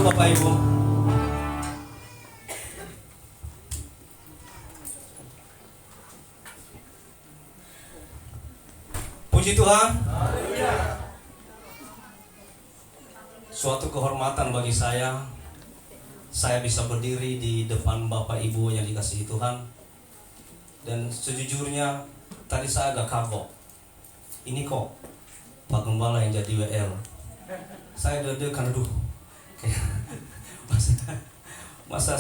Bapak Ibu. Puji Tuhan. Suatu kehormatan bagi saya bisa berdiri di depan Bapak Ibu yang dikasihi Tuhan. Dan sejujurnya tadi saya agak kagok. Ini kok Pak Gembala yang jadi WL. Saya deg-degan, aduh, masa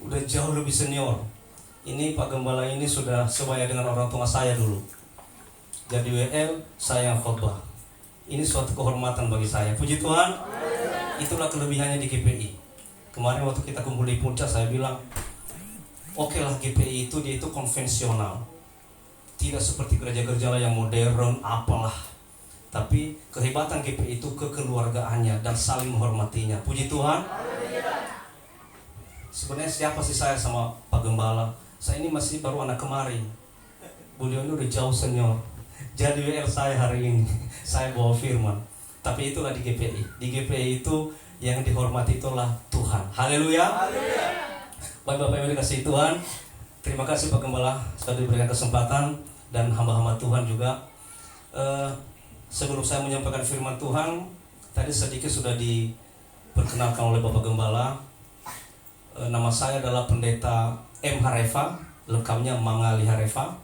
udah jauh lebih senior. Ini Pak Gembala ini sudah sebaya dengan orang tua saya dulu. Jadi WL, saya yang khotbah. Ini suatu kehormatan bagi saya. Puji Tuhan. Itulah kelebihannya di GPI. Kemarin waktu kita kumpul di puncak, saya bilang, oke lah GPI itu dia itu konvensional. Tidak seperti gereja-gereja yang modern, apalah. Tapi kehebatan GPI itu kekeluargaannya dan saling menghormatinya. Puji Tuhan. Sebenarnya siapa sih saya sama Pak Gembala? Saya ini masih baru anak kemarin. Beliau ini udah jauh senior. Jadi WL saya hari ini. Saya bawa firman. Tapi itulah di GPI. Di GPI itu yang dihormati itulah Tuhan. Haleluya. Bapak-bapak yang dikasihi Tuhan, terima kasih Pak Gembala sudah diberikan kesempatan dan hamba-hamba Tuhan juga. Sebelum saya menyampaikan firman Tuhan, tadi sedikit sudah diperkenalkan oleh Bapak Gembala. Nama saya adalah Pendeta M. Harefa, lengkapnya Mangali Harefa.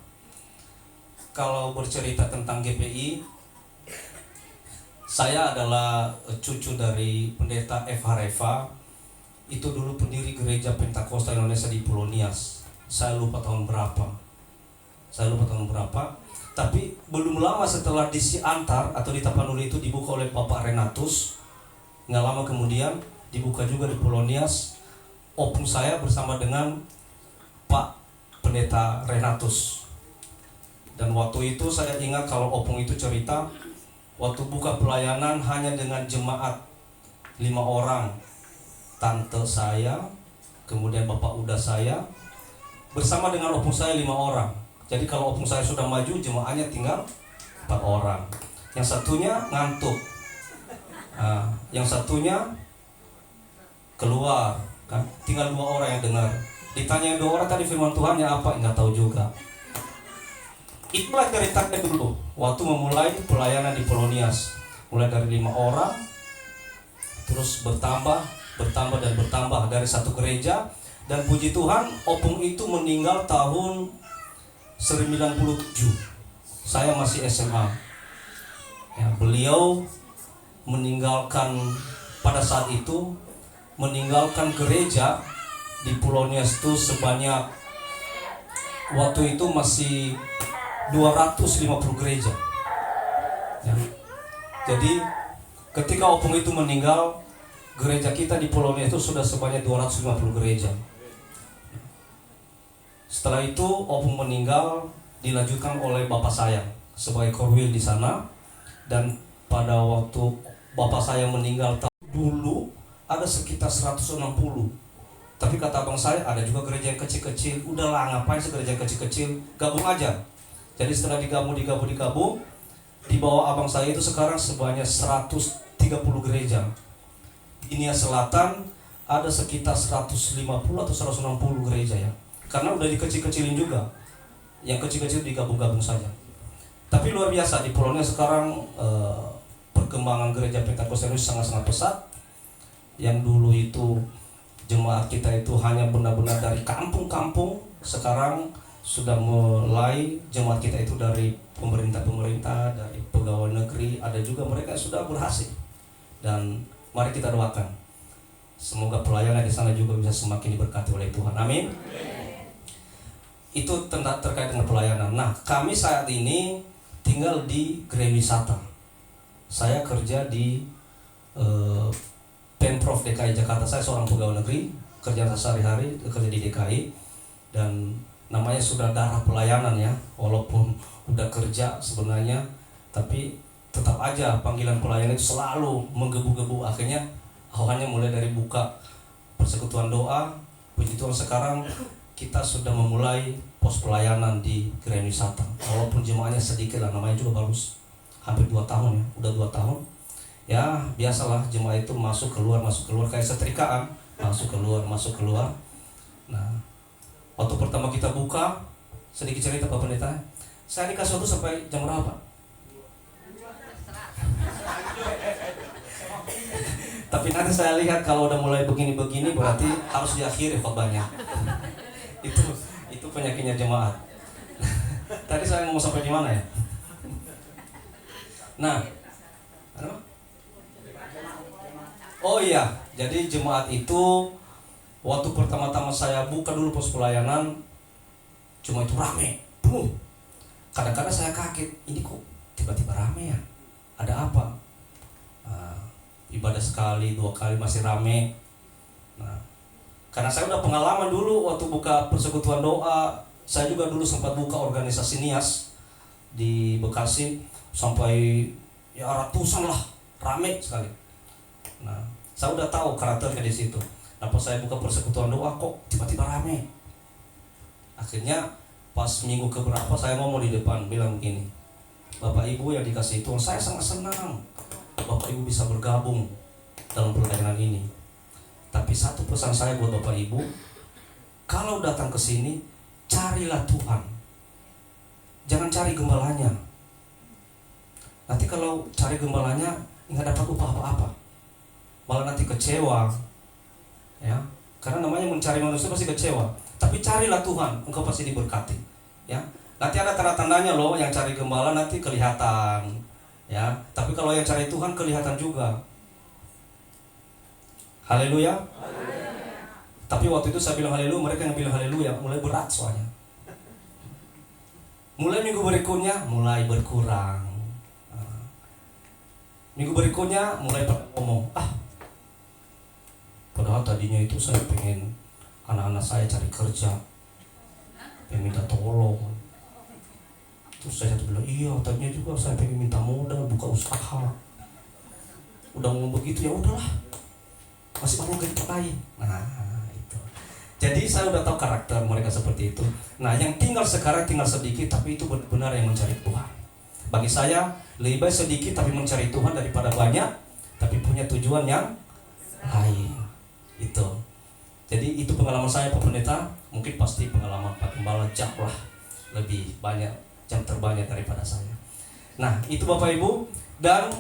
Kalau bercerita tentang GPI, saya adalah cucu dari Pendeta F. Harefa. Itu dulu pendiri gereja Pentakosta Indonesia di Pulau Nias. Saya lupa tahun berapa. Tapi belum lama setelah di Siantar atau di Tapanuli itu dibuka oleh Bapak Renatus, nggak lama kemudian dibuka juga di Pulau Nias. Opung saya bersama dengan Pak Pendeta Renatus. Dan waktu itu saya ingat kalau opung itu cerita, waktu buka pelayanan hanya dengan jemaat 5 orang. Tante saya, kemudian Bapak Uda saya, bersama dengan opung saya 5 orang. Jadi kalau opung saya sudah maju, jemaahnya tinggal 4 orang. Yang satunya ngantuk, yang satunya keluar, kan? Tinggal 2 orang yang dengar. Ditanya 2 orang tadi firman Tuhannya apa? Nggak tahu juga. Itulah ceritanya dulu waktu memulai pelayanan di Pulau Nias. Mulai dari 5 orang, terus bertambah dari satu gereja. Dan puji Tuhan, opung itu meninggal tahun 1997. Saya masih SMA. Ya, beliau meninggalkan pada saat itu, meninggalkan gereja di Pulau Nias itu sebanyak, waktu itu masih 250 gereja. Ya. Jadi ketika opung itu meninggal, gereja kita di Pulau Nias itu sudah sebanyak 250 gereja. Setelah itu opung meninggal, dilanjutkan oleh bapak saya sebagai korwil di sana. Dan pada waktu bapak saya meninggal dulu ada sekitar 160. Tapi kata abang saya, ada juga gereja yang kecil-kecil. Udahlah, ngapain sih gereja yang kecil-kecil, gabung aja. Jadi setelah digabung, di bawah abang saya itu sekarang sebanyak 130 gereja. Di Nias Selatan ada sekitar 150 atau 160 gereja ya. Karena udah dikecil-kecilin juga. Yang kecil-kecil digabung-gabung saja. Tapi luar biasa, di Pulau Nias sekarang perkembangan gereja Pentakosta ini sangat-sangat pesat. Yang dulu itu jemaat kita itu hanya benar-benar dari kampung-kampung, sekarang sudah mulai jemaat kita itu dari pemerintah, dari pegawai negeri, ada juga mereka yang sudah berhasil. Dan mari kita doakan, semoga pelayanan di sana juga bisa semakin diberkati oleh Tuhan. Amin. Itu terkait dengan pelayanan. Nah, kami saat ini tinggal di Gereja Wisata. Saya kerja di Pemprov DKI Jakarta. Saya seorang pegawai negeri, kerjaan sehari-hari kerja di DKI, dan namanya sudah darah pelayanan ya. Walaupun udah kerja sebenarnya, tapi tetap aja panggilan pelayanan itu selalu menggebu-gebu. Akhirnya awalnya mulai dari buka persekutuan doa. Puji Tuhan, sekarang kita sudah memulai pos pelayanan di Gereja Wisata. Walaupun jemaahnya sedikit lah, namanya juga baru hampir 2 tahun ya, udah 2 tahun. Ya biasalah jemaat itu masuk keluar kayak setrikaan, masuk keluar. Nah, waktu pertama kita buka, sedikit cerita Pak Pendeta, saya dikasih waktu sampai jam berapa? Tapi nanti saya lihat kalau udah mulai begini-begini berarti harus diakhiri khotbahnya. Itu penyakitnya jemaat. Tadi saya mau sampai di mana ya? Nah, oh iya, jadi jemaat itu waktu pertama-tama saya buka dulu pos pelayanan, cuma itu rame, penuh. Kadang-kadang saya kaget, ini kok tiba-tiba rame ya? Ada apa? Ibadah sekali, 2 kali masih rame. Nah, karena saya udah pengalaman dulu waktu buka persekutuan doa, saya juga dulu sempat buka organisasi NIAS di Bekasi sampai ya ratusan lah, rame sekali. Nah, saya udah tahu karakternya di situ. Nah, pas saya buka persekutuan doa kok tiba-tiba rame. Akhirnya pas minggu keberapa saya ngomong di depan bilang begini, Bapak Ibu yang dikasih Tuhan, saya sangat senang Bapak Ibu bisa bergabung dalam pelayanan ini. Tapi satu pesan saya buat Bapak Ibu, kalau datang ke sini carilah Tuhan, jangan cari gembalanya. Nanti kalau cari gembalanya nggak dapat upah apa-apa, malah nanti kecewa, ya. Karena namanya mencari manusia pasti kecewa. Tapi carilah Tuhan, engkau pasti diberkati, ya. Nanti ada tanda-tandanya loh, yang cari gembala nanti kelihatan, ya. Tapi kalau yang cari Tuhan kelihatan juga. Haleluya. Tapi waktu itu saya bilang haleluya, mereka yang bilang haleluya mulai berat soalnya. Mulai minggu berikutnya mulai berkurang. Minggu berikutnya mulai ngomong, padahal tadinya itu saya pengen anak-anak saya cari kerja, pengen minta tolong. Terus saya bilang, iya tadinya juga saya pengen minta modal buka usaha. Udah ngomong begitu, ya udahlah, masih banyak gaji lain. Nah itu. Jadi saya udah tahu karakter mereka seperti itu. Nah yang tinggal sekarang tinggal sedikit, tapi itu benar-benar yang mencari Tuhan. Bagi saya lebih baik sedikit tapi mencari Tuhan daripada banyak tapi punya tujuan yang lain. Itu. Jadi itu pengalaman saya Pak Pendeta. Mungkin pasti pengalaman Pak Gembala jauh lah lebih banyak, jam terbanyak daripada saya. Nah itu Bapak Ibu. Dan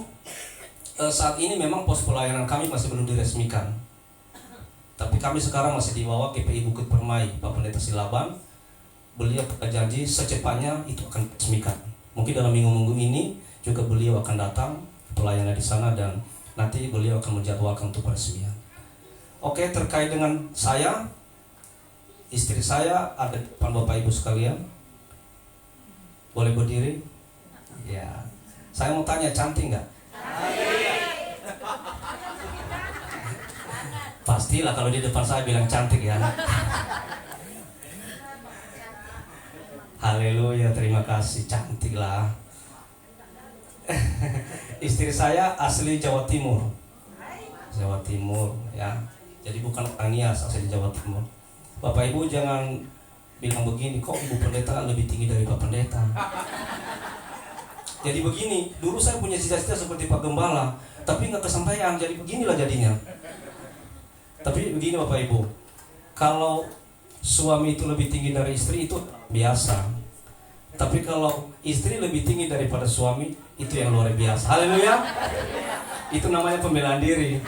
saat ini memang pos pelayanan kami masih belum diresmikan. Tapi kami sekarang masih dibawa GPI Bukit Permai Pak Pendeta Silaban. Beliau berjanji secepatnya itu akan diresmikan. Mungkin dalam minggu-minggu ini juga beliau akan datang pelayanan di sana dan nanti beliau akan menjadwalkan untuk peresmian. Oke, terkait dengan saya, istri saya ada di depan Bapak Ibu sekalian. Boleh berdiri? Ya. Saya mau tanya, cantik nggak? Pastilah kalau di depan saya bilang cantik ya. Haleluya, terima kasih, cantik lah. Istri saya asli Jawa Timur. Jawa Timur ya. Jadi bukan orang Nias, asli Jawa Timur. Bapak Ibu jangan bilang begini, kok Ibu Pendeta lebih tinggi dari Pak Pendeta. Jadi begini, dulu saya punya cita-cita seperti Pak Gembala, tapi nggak kesampaian, jadi beginilah jadinya. Tapi begini Bapak Ibu, kalau suami itu lebih tinggi dari istri itu biasa. Tapi kalau istri lebih tinggi daripada suami, itu yang luar biasa. Haleluya. Itu namanya pembelaan diri.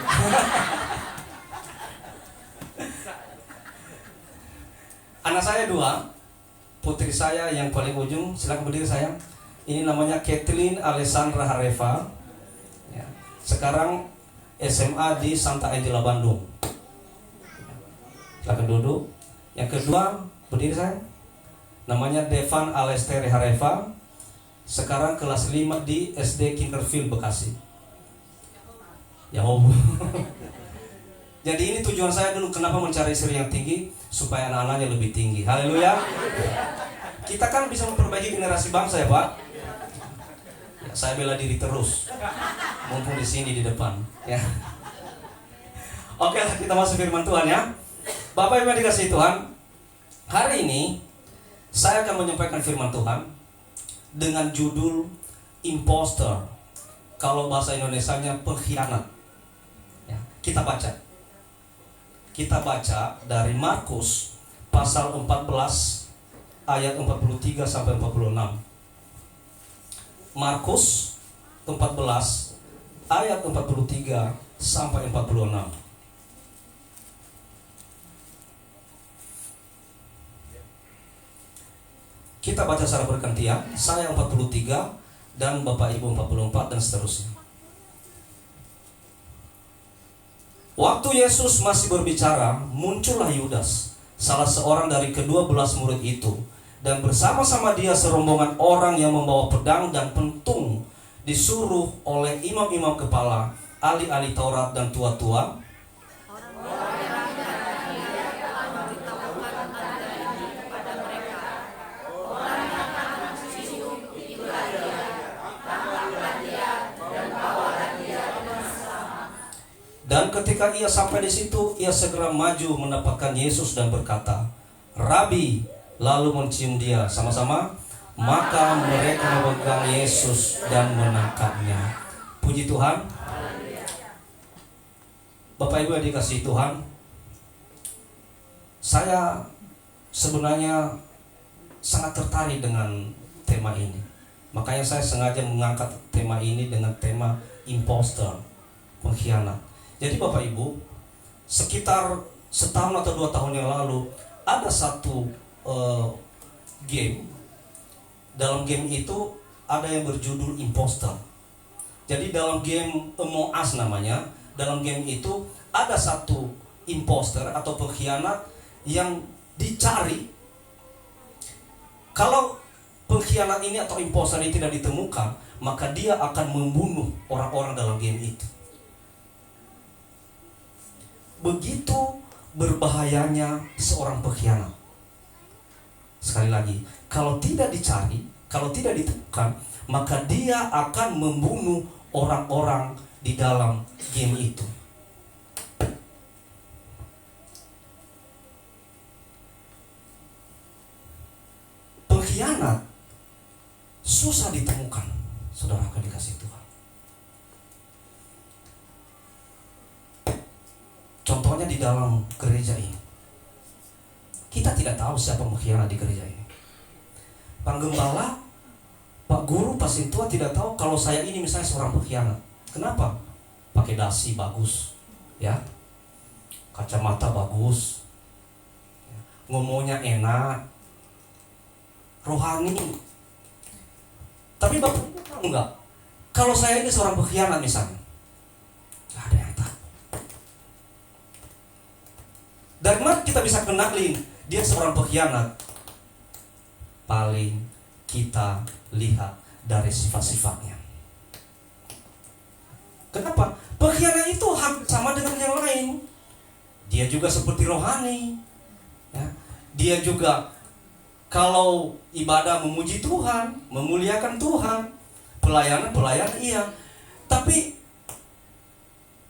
Anak saya 2, putri saya yang paling ujung, silakan berdiri sayang. Ini namanya Kathleen Alessandra Hareva. Ya. Sekarang SMA di Santa Angela Bandung. Silakan duduk. Yang kedua, berdiri sayang. Namanya Devan Alestere Hareva. Sekarang kelas 5 di SD Kinderfield Bekasi. Ya Jadi ini tujuan saya dulu kenapa mencari istri yang tinggi, supaya anak-anaknya lebih tinggi. Haleluya. Kita kan bisa memperbaiki generasi bangsa ya Pak. Ya, saya bela diri terus. Mumpung di sini di depan. Ya. Oke, kita masuk firman Tuhan ya. Bapak Ibu yang dikasihi Tuhan, hari ini saya akan menyampaikan firman Tuhan dengan judul Imposter Kalau bahasa Indonesianya pengkhianat. Ya, kita baca. Kita baca dari Markus pasal 14 ayat 43 sampai 46. Markus 14 ayat 43 sampai 46. Kita baca secara bergantian, saya 43 dan Bapak Ibu 44 dan seterusnya. Waktu Yesus masih berbicara, muncullah Yudas, salah seorang dari ke-12 murid itu, dan bersama-sama dia serombongan orang yang membawa pedang dan pentung, disuruh oleh imam-imam kepala, ahli-ahli Taurat dan tua-tua dan ketika ia sampai di situ, ia segera maju mendapatkan Yesus dan berkata, "Rabi," lalu mencium dia sama-sama. Maka mereka memegang Yesus dan menangkapnya. Puji Tuhan. Bapak Ibu yang dikasihi Tuhan, saya sebenarnya sangat tertarik dengan tema ini. Makanya saya sengaja mengangkat tema ini dengan tema imposter, pengkhianat. Jadi Bapak Ibu, sekitar setahun atau 2 tahun yang lalu ada satu game. Dalam game itu ada yang berjudul imposter. Jadi dalam game Among Us namanya, dalam game itu ada satu imposter atau pengkhianat yang dicari. Kalau pengkhianat ini atau imposter ini tidak ditemukan, maka dia akan membunuh orang-orang dalam game itu. Begitu berbahayanya seorang pengkhianat. Sekali lagi, kalau tidak dicari, kalau tidak ditemukan, maka dia akan membunuh orang-orang di dalam game itu. Pengkhianat susah ditemukan, saudara akan dikasih Tuhan. Contohnya di dalam gereja ini, kita tidak tahu siapa pengkhianat di gereja ini. Pak Gembala, Pak Guru, Pak Sintua tidak tahu kalau saya ini misalnya seorang pengkhianat. Kenapa? Pakai dasi bagus, ya, kacamata bagus, ngomongnya enak, rohani. Tapi Bapak tahu enggak, kalau saya ini seorang pengkhianat misalnya, nggak ada yang tahu. Dari mana kita bisa kenalin dia seorang pengkhianat? Paling kita lihat dari sifat-sifatnya. Kenapa? Pengkhianat itu hampir sama dengan yang lain. Dia juga seperti rohani, ya. Dia juga kalau ibadah memuji Tuhan, memuliakan Tuhan, pelayanan iya. Tapi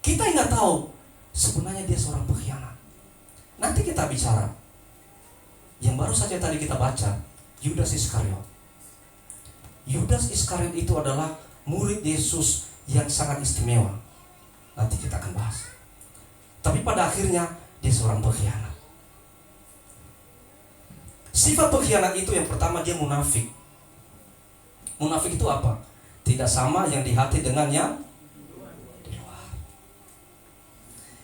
kita nggak tahu sebenarnya dia seorang pengkhianat. Nanti kita bicara yang baru saja tadi kita baca, Yudas Iskariot. Yudas Iskariot itu adalah murid Yesus yang sangat istimewa. Nanti kita akan bahas. Tapi pada akhirnya dia seorang pengkhianat. Sifat pengkhianat itu yang pertama, dia munafik. Munafik itu apa? Tidak sama yang di hati dengan yang di luar.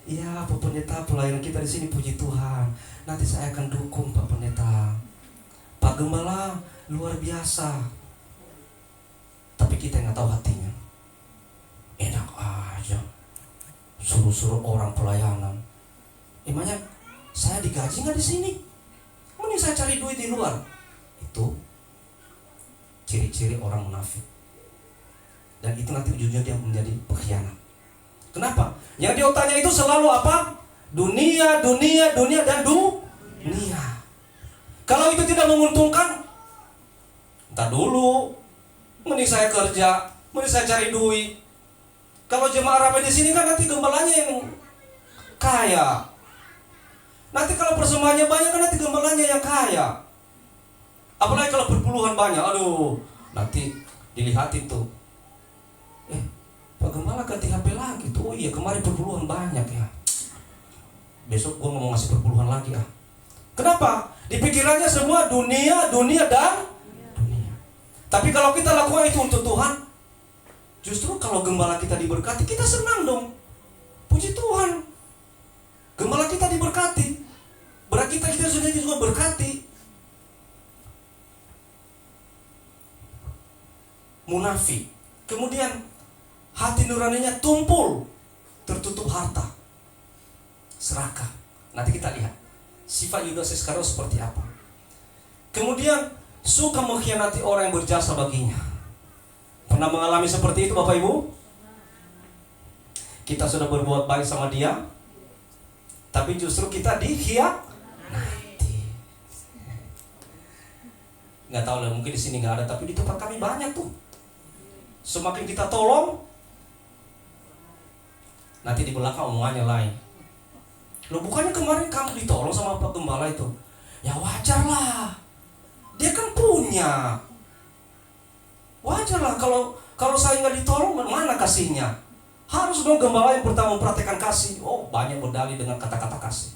Iya, Pak Pendeta, pelayanan kita di sini puji Tuhan. Nanti saya akan dukung Pak Pendeta. Pak Gembala luar biasa. Tapi kita nggak tahu hatinya. Enak aja, suruh-suruh orang pelayanan. Emangnya saya digaji nggak di sini? Mending saya cari duit di luar. Itu ciri-ciri orang munafik. Dan itu nanti ujungnya dia menjadi pengkhianat. Kenapa? Yang di otaknya itu selalu apa? Dunia, dunia, dunia, dan dunia. Kalau itu tidak menguntungkan, entar dulu, mending saya kerja, mending saya cari duit. Kalau jemaah ramai di sini kan nanti gembalanya yang kaya. Nanti kalau persembahannya banyak kan nanti gembalanya yang kaya. Apalagi kalau berpuluhan banyak, aduh, nanti dilihatin tuh. gembala ganti HP lagi tuh. Oh iya, kemarin perpuluhan banyak ya. Besok gue mau ngasih perpuluhan lagi ah. Kenapa? Di pikirannya semua dunia, dunia dan dunia. Tapi kalau kita lakukan itu untuk Tuhan, justru kalau gembala kita diberkati, kita senang dong. Puji Tuhan, gembala kita diberkati, berarti kita sendiri juga berkati. Munafik, kemudian hati nuraninya tumpul, tertutup harta, serakah. Nanti kita lihat sifat Yudas Iskariot seperti apa. Kemudian suka mengkhianati orang yang berjasa baginya. Pernah mengalami seperti itu Bapak Ibu? Kita sudah berbuat baik sama dia, tapi justru kita dikhianati. Nggak tahu lah, mungkin di sini nggak ada, tapi di tempat kami banyak tuh. Semakin kita tolong, nanti di belakang omongannya lain. Loh, bukannya kemarin kamu ditolong sama Pak Gembala itu? Ya wajar lah, dia kan punya. Wajar lah kalau saya nggak ditolong, mana kasihnya? Harus dong gembala yang pertama memperhatikan kasih. Oh, banyak berdalih dengan kata-kata kasih.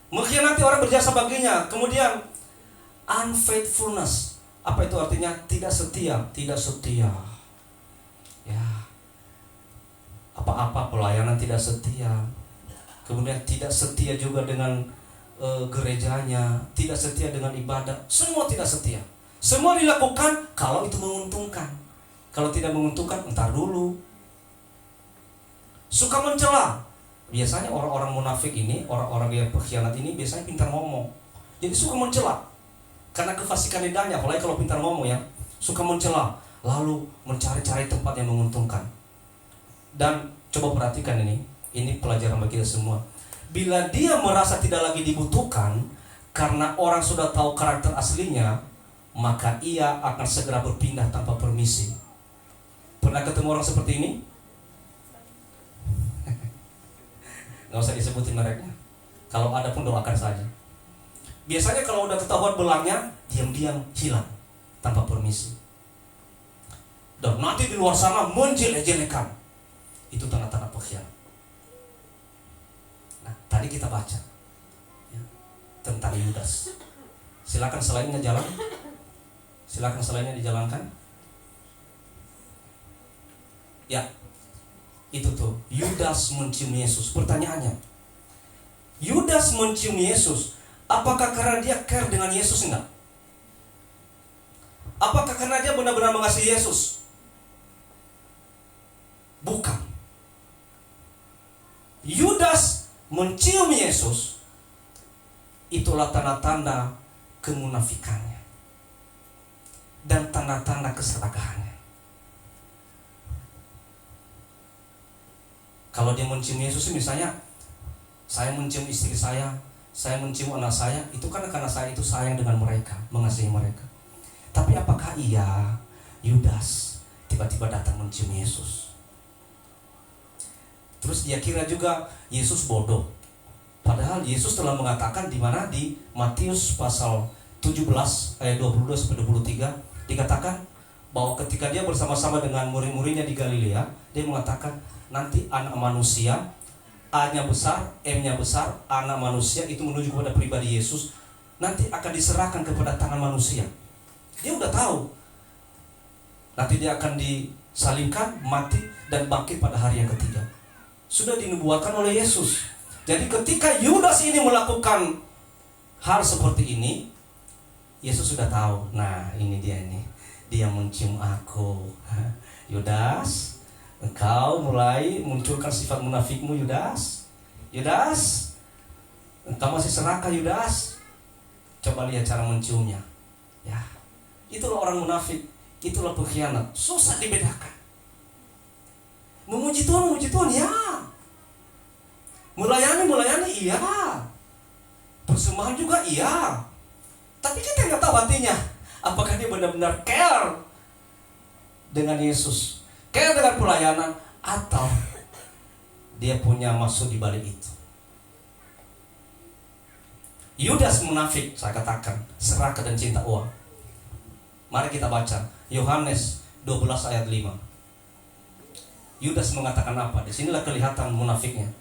Mengkhianati orang berjasa baginya. Kemudian unfaithfulness. Apa itu artinya? Tidak setia, tidak setia. Ya. Apa-apa pelayanan tidak setia. Kemudian tidak setia juga dengan gerejanya, tidak setia dengan ibadah. Semua tidak setia. Semua dilakukan kalau itu menguntungkan. Kalau tidak menguntungkan, entar dulu. Suka mencela. Biasanya orang-orang munafik ini, orang-orang yang pengkhianat ini biasanya pintar ngomong. Jadi suka mencela. Karena kefasikan lidahnya, apalagi kalau pintar ngomong ya, suka mencela, lalu mencari-cari tempat yang menguntungkan. Dan coba perhatikan ini pelajaran bagi kita semua. Bila dia merasa tidak lagi dibutuhkan, karena orang sudah tahu karakter aslinya, maka ia akan segera berpindah tanpa permisi. Pernah ketemu orang seperti ini? Gak usah disebutin mereknya. Kalau ada pun doakan saja. Biasanya kalau udah ketahuan belangnya, diam-diam hilang tanpa permisi. Dan nanti di luar sana menjelek-jelekan. Itu tanda-tanda pengkhianat. Nah, tadi kita baca ya, tentang Yudas. Silakan selainnya jalan. Silakan selainnya dijalankan. Ya, itu tuh Yudas mencium Yesus. Pertanyaannya, Yudas mencium Yesus, apakah karena dia care dengan Yesus? Enggak. Apakah karena dia benar-benar mengasihi Yesus? Bukan. Yudas mencium Yesus, itulah tanda-tanda kemunafikannya dan tanda-tanda keserakahannya. Kalau dia mencium Yesus, misalnya saya mencium istri saya mencium anak saya, itu karena saya itu sayang dengan mereka, mengasihi mereka. Tapi apakah Yudas tiba-tiba datang mencium Yesus? Terus dia kira juga Yesus bodoh. Padahal Yesus telah mengatakan di mana, di Matius pasal 17 ayat 22 sampai 23, dikatakan bahwa ketika dia bersama-sama dengan murid-muridnya di Galilea, dia mengatakan nanti anak manusia, A-nya besar, M-nya besar, anak manusia itu menuju kepada pribadi Yesus, nanti akan diserahkan kepada tangan manusia. Dia udah tahu nanti dia akan disalibkan, mati, dan bangkit pada hari yang ketiga. Sudah dinubuatkan oleh Yesus. Jadi ketika Yudas ini melakukan hal seperti ini, Yesus sudah tahu. Nah, ini dia mencium aku. Yudas, engkau mulai munculkan sifat munafikmu, Yudas. Yudas, engkau masih serakah, Yudas. Coba lihat cara menciumnya. Ya, itulah orang munafik, itulah pengkhianat. Susah dibedakan. Memuji Tuhan ya. Melayani iya. Persembahan juga iya. Tapi kita nggak tahu hatinya. Apakah dia benar-benar care dengan Yesus, care dengan pelayanan, atau dia punya maksud di balik itu. Yudas munafik, saya katakan, serakah dan cinta uang. Mari kita baca Yohanes 12 ayat 5. Yudas mengatakan apa? Disinilah kelihatan munafiknya.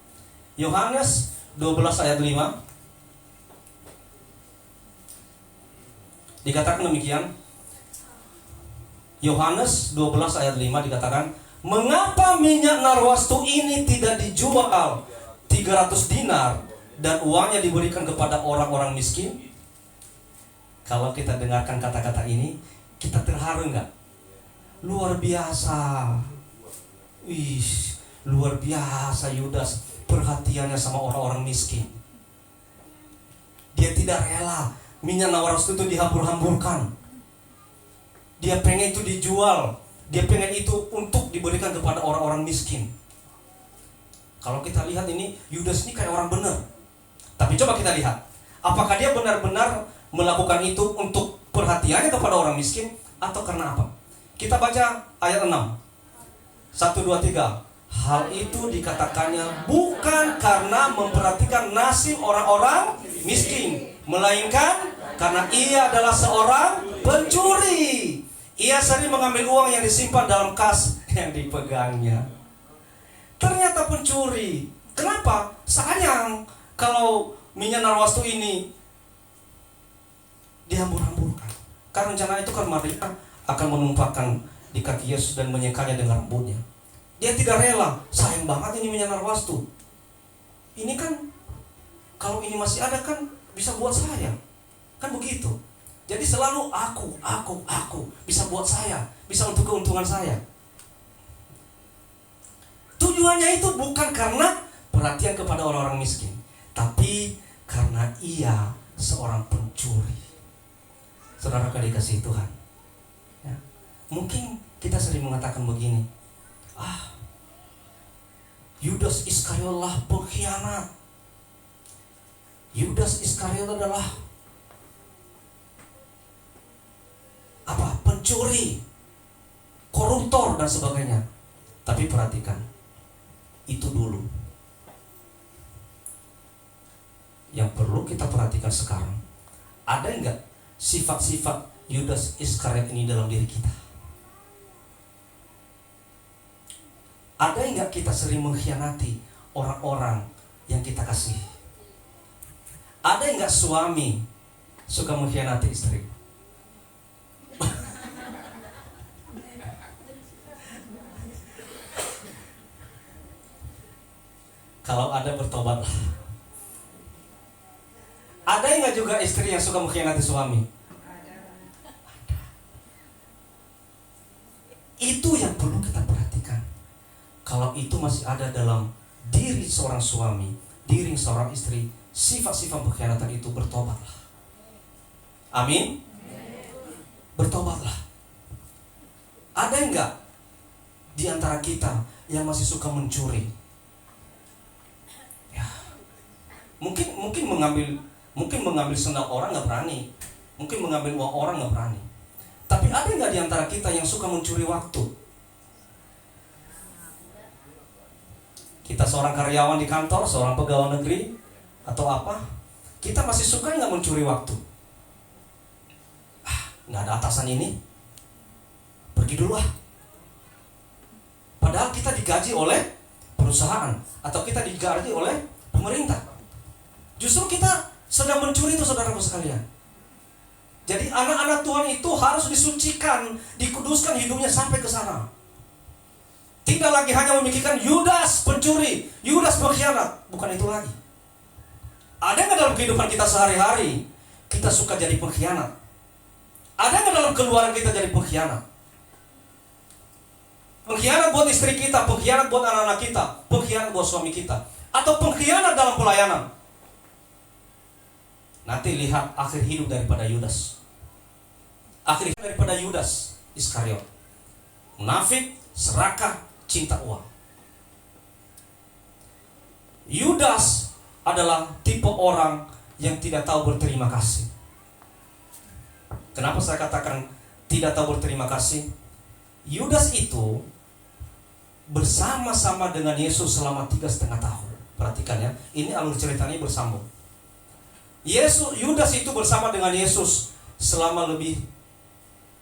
Yohanes 12 ayat 5 dikatakan demikian. Yohanes 12 ayat 5 dikatakan, mengapa minyak narwastu ini tidak dijual 300 dinar dan uangnya diberikan kepada orang-orang miskin? Kalau kita dengarkan kata-kata ini, kita terharu nggak? Luar biasa. Wih, luar biasa Yudas perhatiannya sama orang-orang miskin. Dia tidak rela minyak narwastu itu dihambur-hamburkan. Dia pengen itu dijual. Dia pengen itu untuk diberikan kepada orang-orang miskin. Kalau kita lihat ini, Yudas ini kayak orang benar. Tapi coba kita lihat, apakah dia benar-benar melakukan itu untuk perhatiannya kepada orang miskin, atau karena apa? Kita baca ayat 6. 1, 2, 3. Hal itu dikatakannya bukan karena memperhatikan nasib orang-orang miskin, melainkan karena ia adalah seorang pencuri. Ia sering mengambil uang yang disimpan dalam kas yang dipegangnya. Ternyata pencuri. Kenapa? Sayang kalau minyak narwastu ini dihambur-hamburkan. Karena rencana itu kan Maria akan menumpahkan di kaki Yesus dan menyekanya dengan rambutnya. Dia tidak rela. Sayang banget ini minyak narwastu. Ini kan kalau ini masih ada kan bisa buat saya. Kan begitu. Jadi selalu aku bisa buat saya, bisa untuk keuntungan saya. Tujuannya itu bukan karena perhatian kepada orang-orang miskin, tapi karena ia seorang pencuri. Saudara dikasihi Tuhan, ya. Mungkin kita sering mengatakan begini, Yudas Iskariot pengkhianat. Yudas Iskariot adalah pencuri, koruptor dan sebagainya. Tapi perhatikan, itu dulu. Yang perlu kita perhatikan sekarang, ada enggak sifat-sifat Yudas Iskariot ini dalam diri kita? Ada enggak kita sering mengkhianati orang-orang yang kita kasih? Ada enggak suami suka mengkhianati istri? Kalau ada, bertobatlah. Ada enggak juga istri yang suka mengkhianati suami? Ada. Itu yang perlu kita perhatikan. Kalau itu masih ada dalam diri seorang suami, diri seorang istri, sifat-sifat pengkhianatan itu, bertobatlah. Amin. Bertobatlah. Ada enggak di antara kita yang masih suka mencuri? Mungkin mengambil sendal orang nggak berani, mungkin mengambil uang orang nggak berani. Tapi ada nggak di antara kita yang suka mencuri waktu? Kita seorang karyawan di kantor, seorang pegawai negeri, atau apa? Kita masih suka nggak mencuri waktu? Nggak ada atasan ini, pergi dulu ah. Padahal kita digaji oleh perusahaan, atau kita digaji oleh pemerintah. Justru kita sedang mencuri itu, saudaraku sekalian. Jadi anak-anak Tuhan itu harus disucikan, dikuduskan hidupnya sampai ke sana. Tidak lagi hanya memikirkan Yudas pencuri, Yudas pengkhianat. Bukan itu lagi. Ada nggak dalam kehidupan kita sehari-hari kita suka jadi pengkhianat? Ada nggak dalam keluarga kita jadi pengkhianat? Pengkhianat buat istri kita, pengkhianat buat anak-anak kita, pengkhianat buat suami kita, atau pengkhianat dalam pelayanan. Nanti lihat akhir hidup daripada Yudas. Akhir hidup daripada Yudas Iskariot. Munafik, serakah, cinta uang. Yudas adalah tipe orang yang tidak tahu berterima kasih. Kenapa saya katakan tidak tahu berterima kasih? Yudas itu bersama-sama dengan Yesus selama 3,5 tahun. Perhatikan ya, ini alur ceritanya bersambung. Yudas itu bersama dengan Yesus selama lebih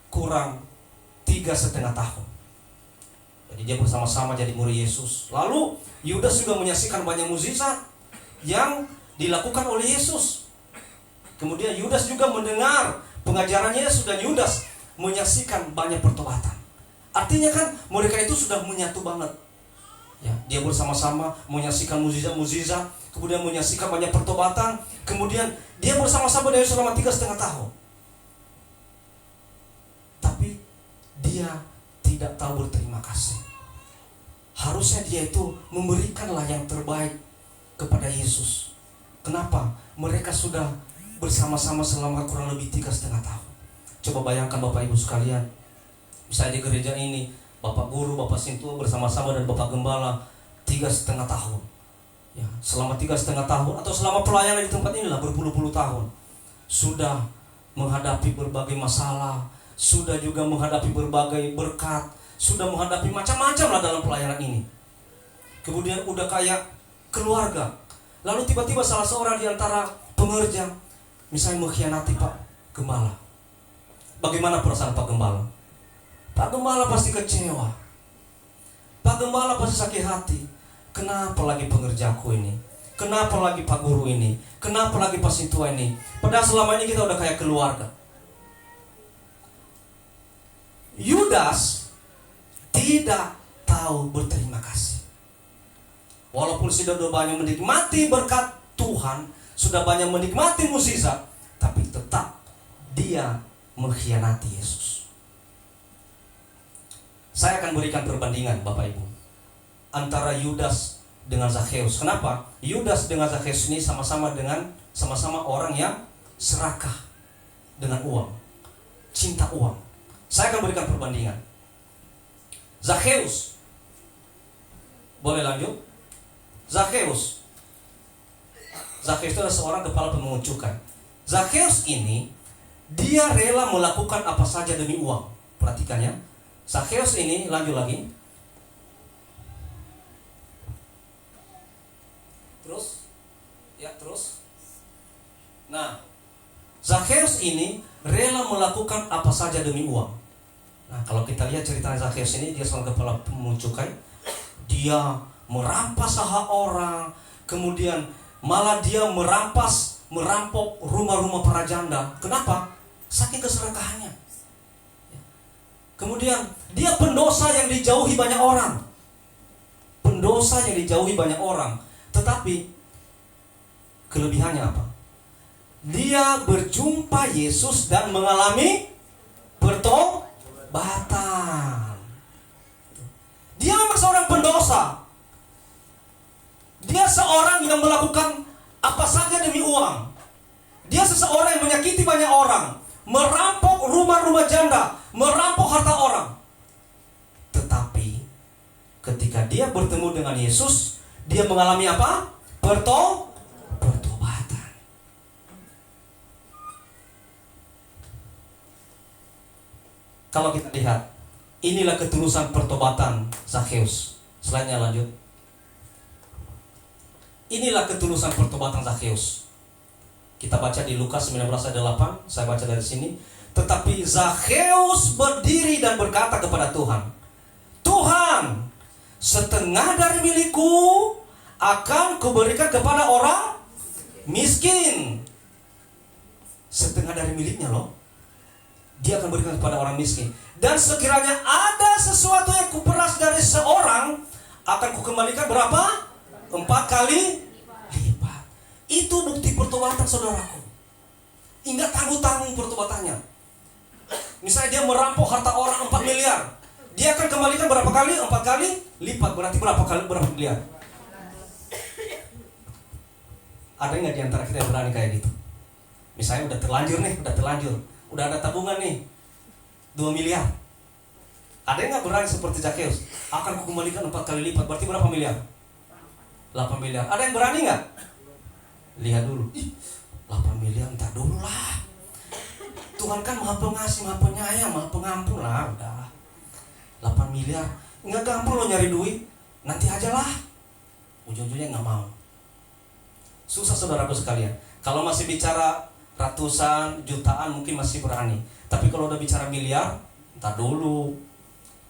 kurang 3,5 tahun. Jadi Jadi dia bersama-sama jadi murid Yesus. Lalu Yudas juga menyaksikan banyak mukjizat yang dilakukan oleh Yesus. Kemudian Yudas juga mendengar pengajaran Yesus dan Yudas menyaksikan banyak pertobatan. Artinya kan mereka itu sudah menyatu banget. Ya, dia bersama-sama menyaksikan mukjizat-mukjizat, kemudian menyaksikan banyak pertobatan, kemudian dia bersama-sama dengan Yesus selama 3,5 tahun. Tapi dia tidak tahu berterima kasih. Harusnya dia itu memberikanlah yang terbaik kepada Yesus. Kenapa? Mereka sudah bersama-sama selama kurang lebih 3,5 tahun. Coba bayangkan Bapak Ibu sekalian, misalnya di gereja ini Bapak Guru, Bapak Sintu bersama-sama dan Bapak Gembala 3,5 tahun. Ya, selama 3,5 tahun atau selama pelayanan di tempat inilah berpuluh-puluh tahun, sudah menghadapi berbagai masalah, sudah juga menghadapi berbagai berkat, sudah menghadapi macam-macam lah dalam pelayanan ini. Kemudian udah kayak keluarga. Lalu tiba-tiba salah seorang di antara pengerja misalnya mengkhianati Pak Gembala. Bagaimana perasaan Pak Gembala? Pak Gembala pasti kecewa. Pak Gembala pasti sakit hati. Kenapa lagi pengerjaku ini? Kenapa lagi Pak Guru ini? Kenapa lagi Pak Sintua ini? Padahal selama ini kita udah kayak keluarga. Yudas tidak tahu berterima kasih. Walaupun sudah banyak menikmati berkat Tuhan, sudah banyak menikmati mukjizat, tapi tetap dia mengkhianati Yesus. Saya akan berikan perbandingan Bapak Ibu antara Yudas dengan Zakheus. Kenapa? Yudas dengan Zakheus ini sama-sama orang yang serakah dengan uang, cinta uang. Saya akan berikan perbandingan. Zakheus, boleh lanjut? Zakheus itu adalah seorang kepala pemungut cukai. Zakheus ini dia rela melakukan apa saja demi uang. Perhatikan ya. Zakheus ini, lanjut lagi. Terus. Nah, Zakheus ini rela melakukan apa saja demi uang. Nah, kalau kita lihat cerita Zakheus ini, dia seorang kepala pemungut cukai. Dia merampas hak orang, kemudian malah dia merampok rumah-rumah para janda. Kenapa? Saking keserakahannya. Kemudian dia pendosa yang dijauhi banyak orang. Tetapi kelebihannya apa? Dia berjumpa Yesus dan mengalami pertobatan. Dia memang seorang pendosa. Dia seorang yang melakukan apa saja demi uang. Dia seseorang yang menyakiti banyak orang, merampok rumah-rumah janda, merampok harta orang. Tetapi ketika dia bertemu dengan Yesus, dia mengalami apa? Pertobatan. Kalau kita lihat, inilah ketulusan pertobatan Zakheus. Selanjutnya lanjut. Inilah ketulusan pertobatan Zakheus. Kita baca di Lukas 19 ayat 8. Saya baca dari sini. Tetapi Zakheus berdiri dan berkata kepada Tuhan, Tuhan, setengah dari milikku akan kuberikan kepada orang miskin. Setengah dari miliknya loh, dia akan berikan kepada orang miskin. Dan sekiranya ada sesuatu yang kuperas dari seorang, akan kukembalikan berapa? 4 kali lipat. Itu bukti pertobatan saudaraku. Ingat tanggung-tanggung pertobatannya. Misalnya dia merampok harta orang 4 miliar, dia akan kembalikan berapa kali? 4 kali lipat. Berarti berapa miliar? Ada nggak di antara kita yang berani kayak gitu? Misalnya udah terlanjur, udah ada tabungan nih 2 miliar. Ada yang nggak berani seperti Zakheus? Akan kukembalikan 4 kali lipat. Berarti berapa miliar? 8 miliar. Ada yang berani nggak? Lihat dulu. 8 miliar, entar dulu lah. Tuhan kan maha pengasih, maha penyayang, maha pengampun lah. Udah 8 miliar, nggak gampang lo nyari duit. Nanti aja lah. Ujung-ujungnya nggak mau. Susah saudaraku sekalian. Kalau masih bicara ratusan, jutaan mungkin masih berani. Tapi kalau udah bicara miliar, entar dulu.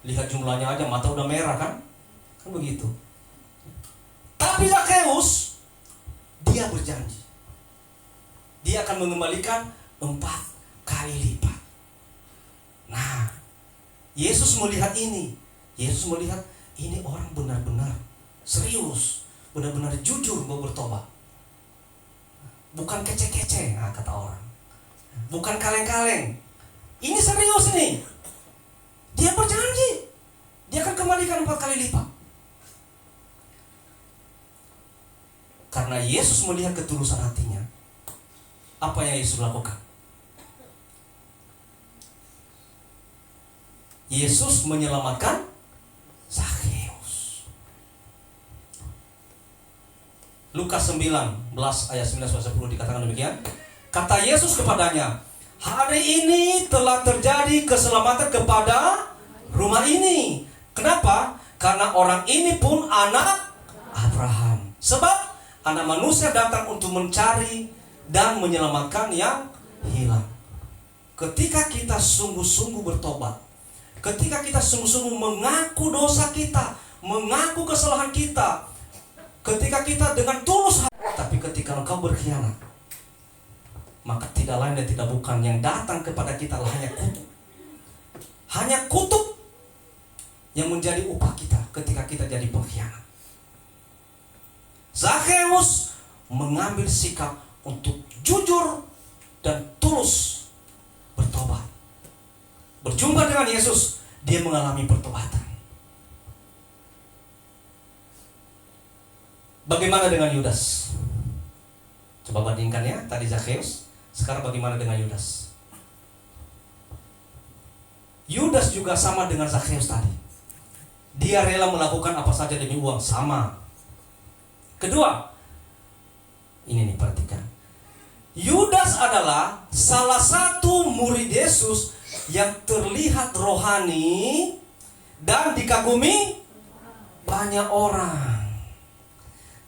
Lihat jumlahnya aja mata udah merah kan? Kan begitu. Tapi Zakheus, dia berjanji, dia akan mengembalikan 4 kali lipat. Nah, Yesus melihat ini. Yesus melihat ini orang benar-benar serius, benar-benar jujur mau bertobat. Bukan kece-kece, nah, kata orang. Bukan kaleng-kaleng. Ini serius nih. Dia berjanji, dia akan kembalikan 4 kali lipat. Karena Yesus melihat ketulusan hatinya, apa yang Yesus lakukan? Yesus menyelamatkan Zakheus. Lukas 19 ayat 9-10 dikatakan demikian. Kata Yesus kepadanya, hari ini telah terjadi keselamatan kepada rumah ini. Kenapa? Karena orang ini pun anak Abraham. Sebab Anak Manusia datang untuk mencari dan menyelamatkan yang hilang. Ketika kita sungguh-sungguh bertobat, ketika kita sungguh-sungguh mengaku dosa kita, mengaku kesalahan kita, ketika kita dengan tulus hati, tapi ketika engkau berkhianat, maka tidak lain dan tidak bukan yang datang kepada kita hanya kutuk. Hanya kutuk yang menjadi upah kita ketika kita jadi pengkhianat. Zakheus mengambil sikap untuk jujur dan tulus bertobat. Berjumpa dengan Yesus, dia mengalami pertobatan. Bagaimana dengan Yudas? Coba bandingkan ya, tadi Zakheus, sekarang bagaimana dengan Yudas? Yudas juga sama dengan Zakheus tadi. Dia rela melakukan apa saja demi uang, sama. Kedua, ini nih perhatikan. Yudas adalah salah satu murid Yesus yang terlihat rohani dan dikagumi banyak orang.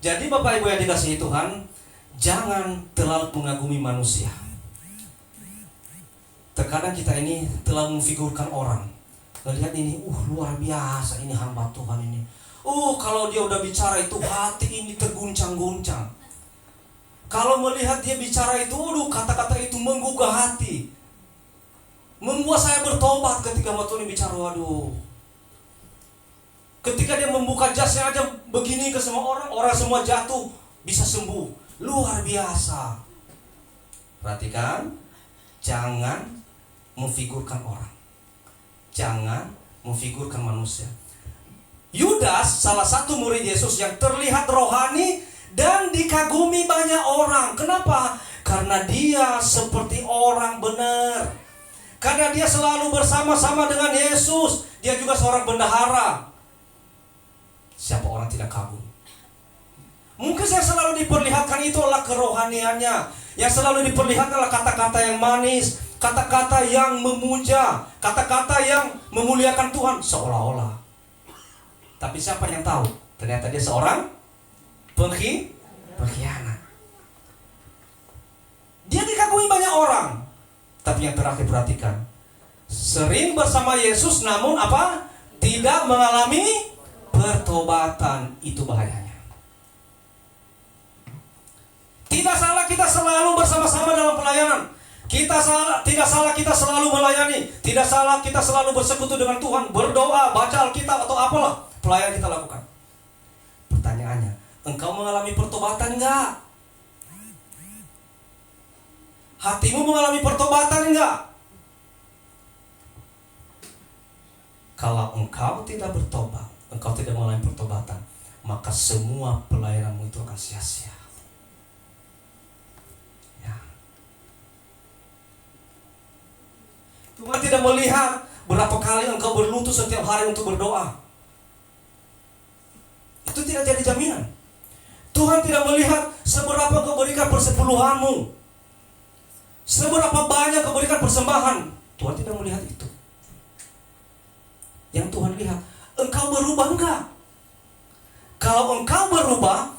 Jadi Bapak Ibu yang dikasihi Tuhan, jangan terlalu mengagumi manusia. Terkadang kita ini terlalu memfigurkan orang. Melihat ini, luar biasa ini hamba Tuhan ini. Kalau dia udah bicara itu hati ini terguncang-guncang. Kalau melihat dia bicara itu, kata-kata itu menggugah hati, membuat saya bertobat ketika waktu ini bicara. Ketika dia membuka jasnya aja begini ke semua orang, orang semua jatuh bisa sembuh. Luar biasa. Perhatikan, jangan memfigurkan orang, jangan memfigurkan manusia. Yudas salah satu murid Yesus yang terlihat rohani dan dikagumi banyak orang. Kenapa? Karena dia seperti orang benar. Karena dia selalu bersama-sama dengan Yesus. Dia juga seorang bendahara. Siapa orang tidak kagum? Mungkin yang selalu diperlihatkan itu adalah kerohaniannya. Yang selalu diperlihatkan adalah kata-kata yang manis, kata-kata yang memuja, kata-kata yang memuliakan Tuhan seolah-olah. Tapi siapa yang tahu? Ternyata dia seorang pengkhianat. Dia dikagumi banyak orang. Tapi yang terakhir perhatikan, sering bersama Yesus namun apa? Tidak mengalami pertobatan. Itu bahayanya. Tidak salah kita selalu bersama-sama dalam pelayanan. Tidak salah kita selalu melayani. Tidak salah kita selalu bersekutu dengan Tuhan, berdoa, baca Alkitab atau apalah pelayanan kita lakukan. Pertanyaannya, engkau mengalami pertobatan enggak? Hatimu mengalami pertobatan enggak? Kalau engkau tidak bertobat, engkau tidak mengalami pertobatan, maka semua pelayananmu itu akan sia-sia. Ya. Tuhan tidak melihat berapa kali engkau berlutut setiap hari untuk berdoa. Itu tidak jadi jaminan. Tuhan tidak melihat seberapa kau berikan persepuluhanmu, seberapa banyak kau berikan persembahan. Tuhan tidak melihat itu. Yang Tuhan lihat, engkau berubah enggak? Kalau engkau berubah,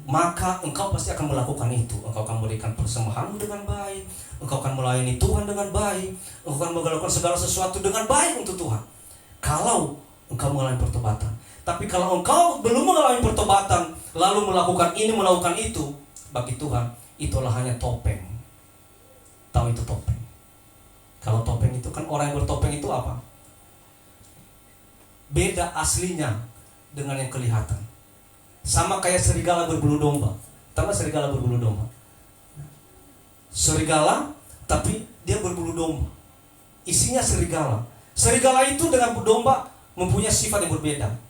maka engkau pasti akan melakukan itu. Engkau akan memberikan persembahanmu dengan baik, engkau akan melayani Tuhan dengan baik, engkau akan melakukan segala sesuatu dengan baik untuk Tuhan. kalau engkau mengalami pertobatan. Tapi kalau engkau belum mengalami pertobatan, lalu melakukan ini, melakukan itu, bagi Tuhan, itulah hanya topeng. Tahu itu topeng? Kalau topeng itu kan, orang yang bertopeng itu apa? Beda aslinya dengan yang kelihatan. Sama kayak serigala berbulu domba. Tahu nggak serigala berbulu domba? Serigala, tapi dia berbulu domba. Isinya serigala. Serigala itu dengan domba mempunyai sifat yang berbeda.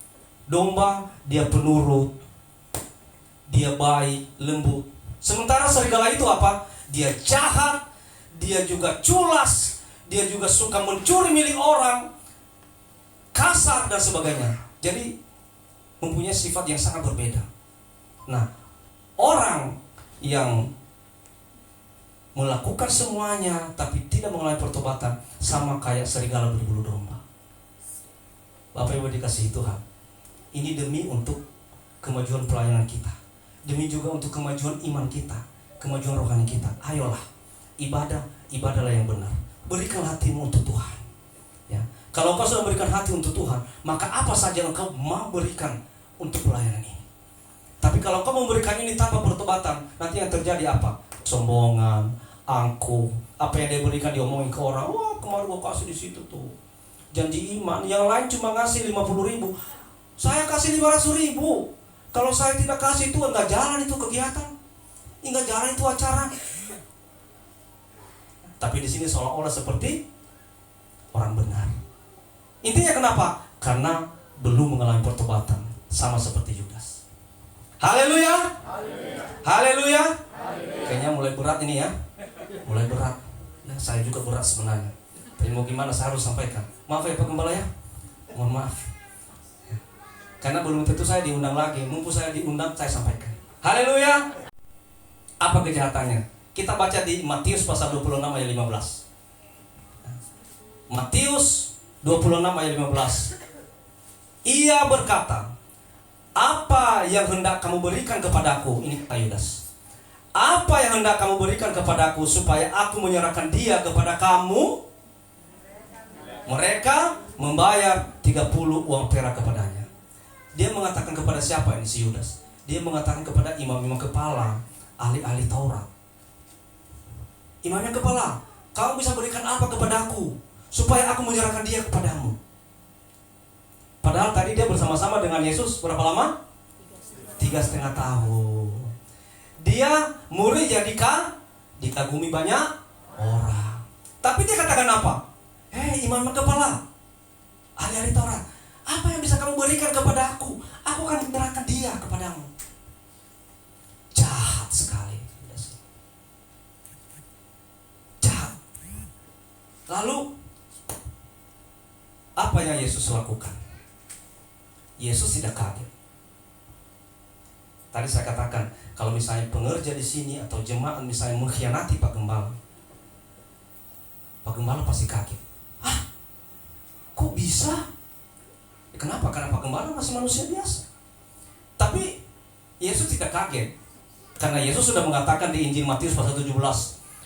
Domba dia penurut, dia baik, lembut. Sementara serigala itu apa? Dia jahat, dia juga culas, dia juga suka mencuri milik orang, kasar dan sebagainya. Jadi mempunyai sifat yang sangat berbeda. Nah, orang yang melakukan semuanya tapi tidak mengalami pertobatan sama kayak serigala berbulu domba. Bapak Ibu dikasihi Tuhan, ini demi untuk kemajuan pelayanan kita, demi juga untuk kemajuan iman kita, kemajuan rohani kita. Ayolah, ibadahlah yang benar. Berikan hatimu untuk Tuhan. Ya, kalau engkau sudah berikan hati untuk Tuhan, maka apa saja engkau mau berikan untuk pelayanan ini. Tapi kalau engkau memberikan ini tanpa pertobatan, nanti yang terjadi apa? Sombongan, angkuh, apa yang dia berikan diomongin ke orang. Wah, kemarin gua kasih di situ tuh. Janji iman, yang lain cuma ngasih 50.000, saya kasih 500.000. Kalau saya tidak kasih itu enggak jalan itu kegiatan, enggak jalan itu acara. Tapi di sini seolah-olah seperti orang benar. Intinya kenapa? Karena belum mengalami pertobatan, sama seperti Yudas. Haleluya, haleluya. Kayaknya mulai berat ini ya, mulai berat. Ya, saya juga berat sebenarnya. Tapi mau gimana, saya harus sampaikan. Maaf ya Pak Gembala ya, mohon maaf. Karena belum tentu saya diundang lagi. Mumpung saya diundang, saya sampaikan. Haleluya. Apa kejahatannya? Kita baca di Matius pasal 26 ayat 15. Matius 26 ayat 15. Ia berkata, apa yang hendak kamu berikan kepadaku? Ini kata Yudas. Apa yang hendak kamu berikan kepadaku supaya aku menyerahkan dia kepada kamu? Mereka membayar 30 uang perak kepadanya. Dia mengatakan kepada siapa ini si Yudas? Dia mengatakan kepada imam-imam kepala, ahli-ahli Taurat. Imamnya kepala, kamu bisa berikan apa kepadaku supaya aku menyerahkan dia kepadamu? Padahal tadi dia bersama-sama dengan Yesus berapa lama? 3,5 tahun. Dia murid yang dikagumi banyak orang. Tapi dia katakan apa? Hei imam kepala, ahli-ahli Taurat, apa yang bisa kamu berikan kepada aku? Aku akan menyerahkan dia kepadamu. Jahat sekali. Jahat. Lalu apa yang Yesus lakukan? Yesus tidak kaget. Tadi saya katakan, kalau misalnya pengerja di sini atau jemaat misalnya mengkhianati Pak Gembala, Pak Gembala pasti kaget. Hah? Kok bisa? Kenapa? Karena Pak Gembala masih manusia biasa. Tapi Yesus tidak kaget, karena Yesus sudah mengatakan di Injil Matius pasal 17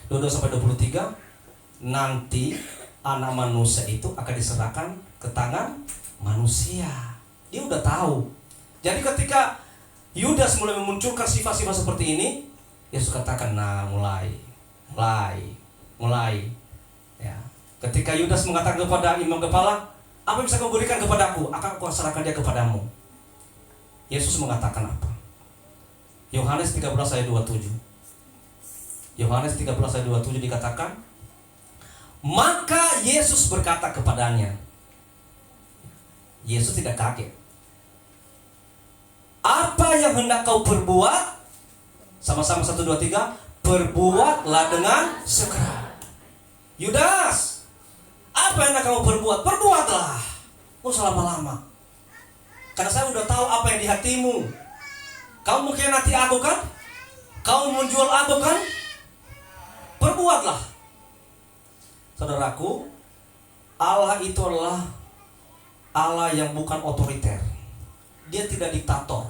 22-23, nanti anak manusia itu akan diserahkan ke tangan manusia. Dia udah tahu. Jadi ketika Yudas mulai memunculkan sifat-sifat seperti ini, Yesus katakan, nah mulai. Ya. Ketika Yudas mengatakan kepada imam kepala, apa yang bisa kau berikan kepadaku? Akan aku serahkan dia kepadamu. Yesus mengatakan apa? Yohanes 13 ayat 27. Yohanes 13 ayat 27 dikatakan, maka Yesus berkata kepadanya. Yesus tidak kaget. Apa yang hendak kau perbuat? Sama-sama 1, 2, 3. Perbuatlah dengan segera. Yudas, apa yang hendak kamu perbuat? Perbuatlah. Mau selama-lama. Karena saya sudah tahu apa yang di hatimu. Kau mengkhianati aku kan? Kau menjual aku kan? Perbuatlah. Saudaraku, Allah itu adalah Allah yang bukan otoriter. Dia tidak diktator.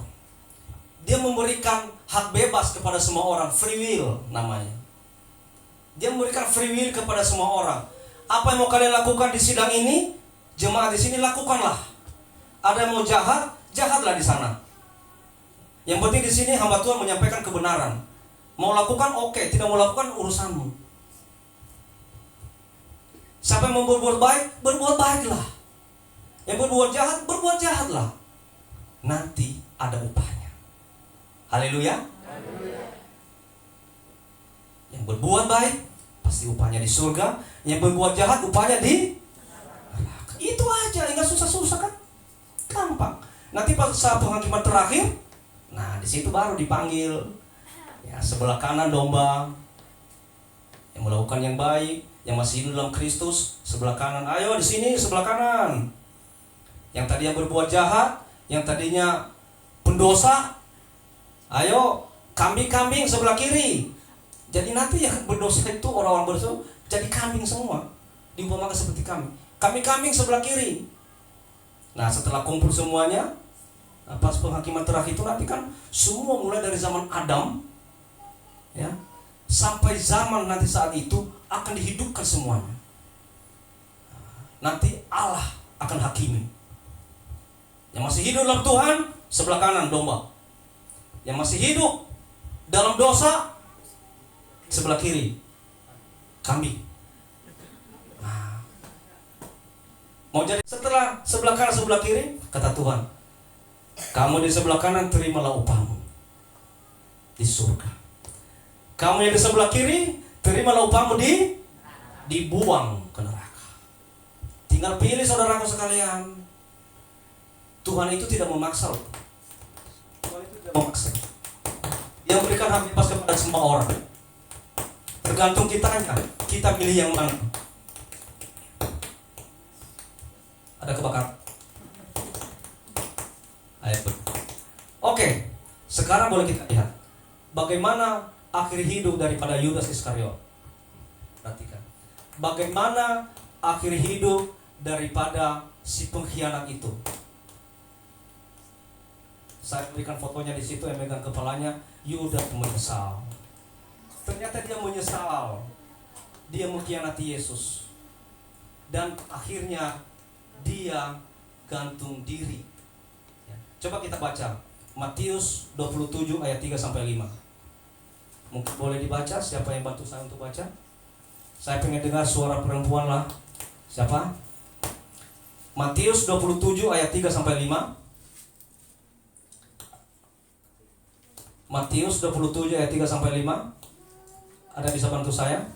Dia memberikan hak bebas kepada semua orang, free will namanya. Dia memberikan free will kepada semua orang. Apa yang mau kalian lakukan di sidang ini? Jemaat di sini lakukanlah. Ada yang mau jahat, jahatlah di sana. Yang penting di sini hamba Tuhan menyampaikan kebenaran. Mau lakukan oke, tidak mau lakukan urusanmu. Siapa yang mau berbuat baik, berbuat baiklah. Yang berbuat jahat, berbuat jahatlah. Nanti ada upahnya. Haleluya. Yang berbuat baik pasti upahnya di surga. Yang berbuat jahat upahnya di neraka. Itu aja, enggak susah-susah kan? Gampang. Nanti pas saat penghakiman terakhir, nah di situ baru dipanggil. Ya, sebelah kanan domba yang melakukan yang baik, yang masih hidup dalam Kristus, sebelah kanan. Ayo di sini sebelah kanan. Yang tadi yang berbuat jahat, yang tadinya pendosa, ayo kambing-kambing sebelah kiri. Jadi nanti yang berdosa itu orang-orang berdosa jadi kambing semua. Diumpamakan seperti kambing. Kambing-kambing sebelah kiri. Nah, setelah kumpul semuanya, pas penghakiman terakhir itu nanti kan semua mulai dari zaman Adam, ya, sampai zaman nanti saat itu akan dihidupkan semuanya. Nanti Allah akan hakimi. Yang masih hidup dalam Tuhan sebelah kanan domba. Yang masih hidup dalam dosa sebelah kiri kambing. Nah, mau jadi setelah sebelah kanan sebelah kiri, kata Tuhan, kamu di sebelah kanan terimalah upahmu di surga. Kamu yang di sebelah kiri terimalah upahmu dibuang ke neraka. Tinggal pilih saudaraku sekalian. Tuhan itu tidak memaksa. Tuhan itu tidak memaksa. Dia memberikan hak bebas kepada semua orang. Tergantung kitanya, kita pilih yang mana. Ada kebakaran. Ayo. Oke, sekarang boleh kita lihat bagaimana akhir hidup daripada Yudas Iskariot. Perhatikan. Bagaimana akhir hidup daripada si pengkhianat itu. Saya berikan fotonya di situ, yang megang kepalanya. Yudas menyesal. Ternyata dia menyesal. Dia mengkhianati Yesus. Dan akhirnya dia gantung diri. Ya. Coba kita baca Matius 27 ayat 3 sampai 5. Mungkin boleh dibaca. Siapa yang bantu saya untuk baca? Saya pengen dengar suara perempuan lah. Siapa? Matius 27 ayat 3 sampai 5. Matius 27 ayat 3 sampai 5. Ada bisa bantu saya?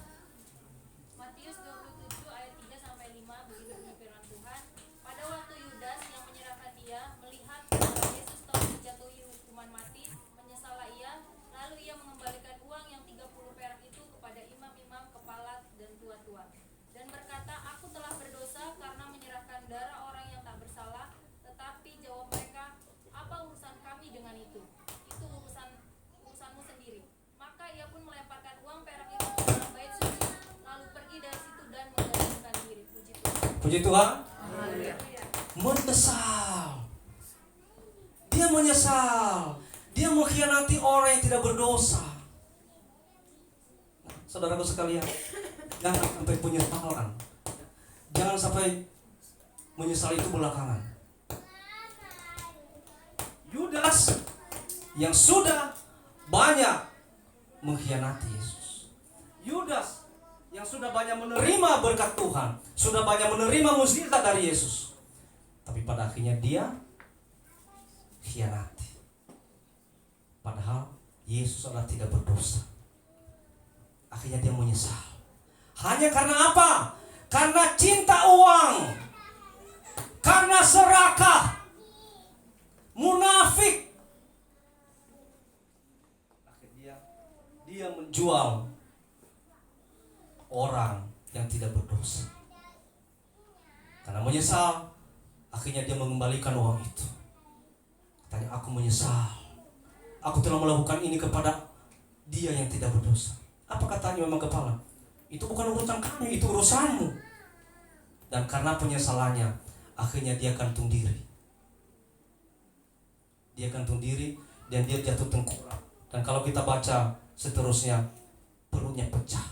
Matius 27 ayat 3 sampai 5, begitu bunyi firman Tuhan. Pada waktu Yudas yang menyerahkan dia melihat bahwa Yesus telah dijatuhi hukuman mati, menyesallah ia, lalu ia mengembalikan uang yang 30 perak itu kepada imam-imam kepala dan tua-tua, dan berkata, aku telah berdosa karena menyerahkan darah orang yang tak bersalah. Tetapi jawab mereka, apa urusan kami dengan itu? Itu urusanmu sendiri. Maka ia pun melemparkan uang perak itu ke dalam bait suci, lalu pergi dari situ dan menggantungkan diri. Puji Tuhan. Puji Tuhan. Haleluya. Menyesal. Dia menyesal. Dia mengkhianati orang yang tidak berdosa. Nah, saudaraku sekalian, jangan sampai penyesalan. Jangan sampai menyesal itu belakangan. Yudas yang sudah banyak mengkhianati Yesus. Yudas yang sudah banyak menerima berkat Tuhan, sudah banyak menerima mukjizat dari Yesus. Tapi pada akhirnya dia khianati. Padahal Yesus adalah tidak berdosa. Akhirnya dia menyesal. Hanya karena apa? Karena cinta uang. Karena serakah. Munafik. Dia menjual orang yang tidak berdosa. Karena menyesal, akhirnya dia mengembalikan uang itu. Katanya, aku menyesal. Aku telah melakukan ini kepada dia yang tidak berdosa. Apa katanya memang kepala? Itu bukan urusan kami, itu urusanmu. Dan karena penyesalannya, akhirnya dia gantung diri. Dia gantung diri dan dia jatuh tengkurap. Dan kalau kita baca seterusnya, perutnya pecah.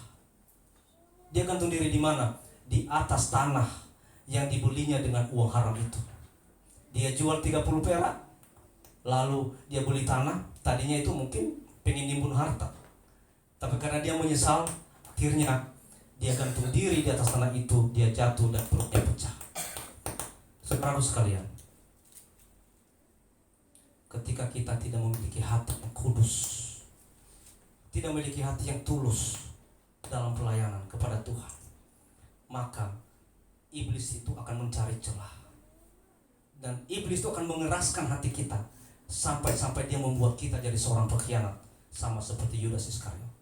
Dia gantung diri di mana? Di atas tanah yang dibelinya dengan uang haram itu. Dia jual 30 perak, lalu dia beli tanah. Tadinya itu mungkin pengen nimbun harta, tapi karena dia menyesal, akhirnya dia gantung diri di atas tanah itu. Dia jatuh dan perutnya pecah. Saudara sekalian, ketika kita tidak memiliki hati yang kudus, tidak memiliki hati yang tulus dalam pelayanan kepada Tuhan, maka iblis itu akan mencari celah, dan iblis itu akan mengeraskan hati kita sampai dia membuat kita jadi seorang pengkhianat, sama seperti Yudas Iskariot.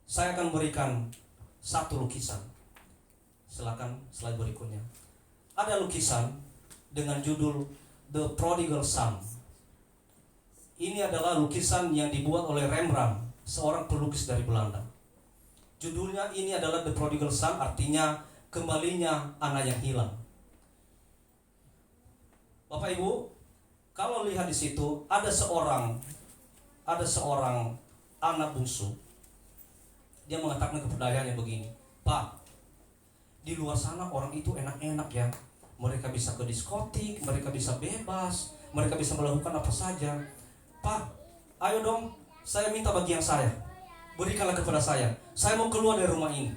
Saya akan berikan satu lukisan. Silakan slide berikutnya. Ada lukisan dengan judul The Prodigal Son. Ini adalah lukisan yang dibuat oleh Rembrandt, seorang pelukis dari Belanda. Judulnya ini adalah The Prodigal Son, artinya kembalinya anak yang hilang. Bapak Ibu, kalau lihat di situ ada seorang anak bungsu. Dia mengatakan kepada ayahnya begini, "Pak, di luar sana orang itu enak-enak ya. Mereka bisa ke diskotik, mereka bisa bebas, mereka bisa melakukan apa saja. Pak, ayo dong, saya minta bagian saya. Berikanlah kepada saya. Saya mau keluar dari rumah ini."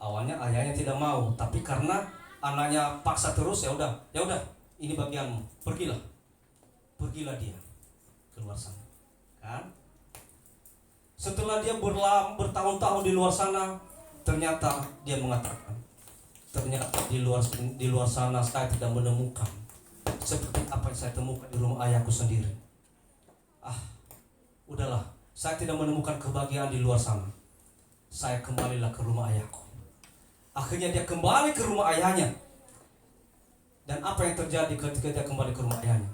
Awalnya ayahnya tidak mau, tapi karena anaknya paksa terus, ya udah, ini bagianmu. Pergilah dia keluar sana. Kan? Setelah dia bertahun-tahun di luar sana, ternyata dia mengatakan, ternyata di luar sana saya tidak menemukan seperti apa yang saya temukan di rumah ayahku sendiri. Udahlah, saya tidak menemukan kebahagiaan di luar sana. Saya kembalilah ke rumah ayahku. Akhirnya dia kembali ke rumah ayahnya. Dan apa yang terjadi ketika dia kembali ke rumah ayahnya?